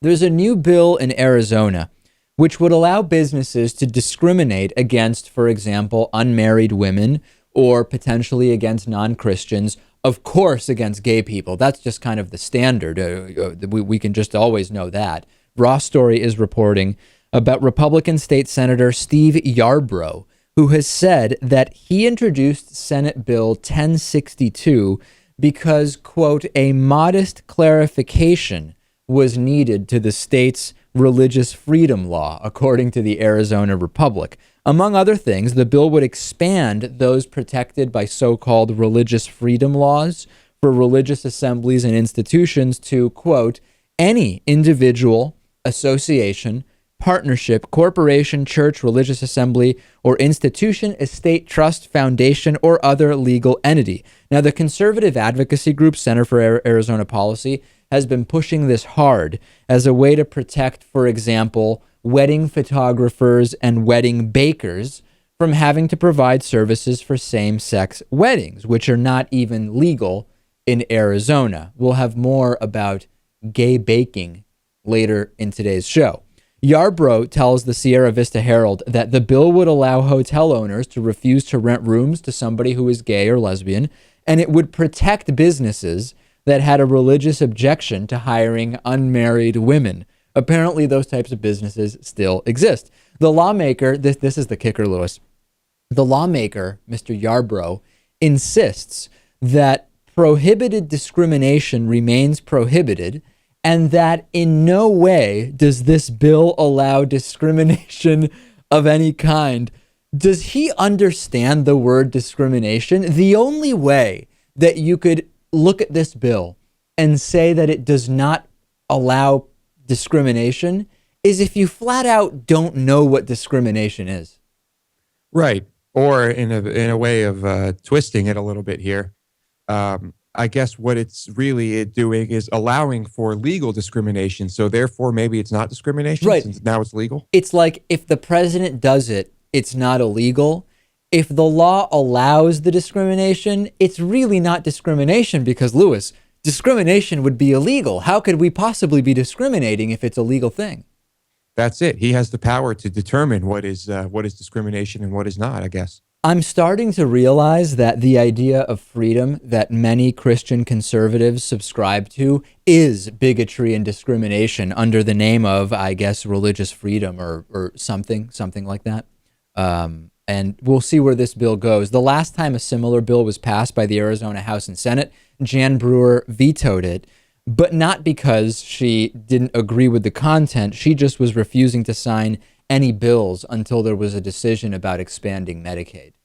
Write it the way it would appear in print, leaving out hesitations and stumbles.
There's a new bill in Arizona which would allow businesses to discriminate against, for example, unmarried women or potentially against non-Christians, of course, against gay people. That's just kind of the standard. We can just always know that. Raw Story is reporting about Republican State Senator Steve Yarbrough, who has said that he introduced Senate Bill 1062 because, quote, a modest clarification was needed to the state's religious freedom law, according to the Arizona Republic. Among other things, the bill would expand those protected by so-called religious freedom laws for religious assemblies and institutions to, quote, any individual, association, partnership, corporation, church, religious assembly, or institution, estate, trust, foundation, or other legal entity. Now, the conservative advocacy group Center for Arizona Policy has been pushing this hard as a way to protect, for example, wedding photographers and wedding bakers from having to provide services for same-sex weddings, which are not even legal in Arizona. We'll have more about gay baking later in today's show. Yarbrough tells the Sierra Vista Herald that the bill would allow hotel owners to refuse to rent rooms to somebody who is gay or lesbian, and it would protect businesses that had a religious objection to hiring unmarried women. Apparently, those types of businesses still exist. The lawmaker, this is the kicker, Lewis. The lawmaker, Mr. Yarbrough, insists that prohibited discrimination remains prohibited and that in no way does this bill allow discrimination of any kind. Does he understand the word discrimination? The only way that you could look at this bill and say that it does not allow discrimination is if you flat out don't know what discrimination is. Right. Or in a way of twisting it a little bit here, I guess what it's really doing is allowing for legal discrimination. So therefore, maybe it's not discrimination, right? Since now it's legal. It's like if the president does it, it's not illegal. If the law allows the discrimination, it's really not discrimination because, Lewis, discrimination would be illegal. How could we possibly be discriminating if it's a legal thing? That's it. He has the power to determine what is discrimination and what is not, I guess. I'm starting to realize that the idea of freedom that many Christian conservatives subscribe to is bigotry and discrimination under the name of, I guess, religious freedom or something like that. And we'll see where this bill goes. The last time a similar bill was passed by the Arizona House and Senate, Jan Brewer vetoed it, but not because she didn't agree with the content. She just was refusing to sign any bills until there was a decision about expanding Medicaid.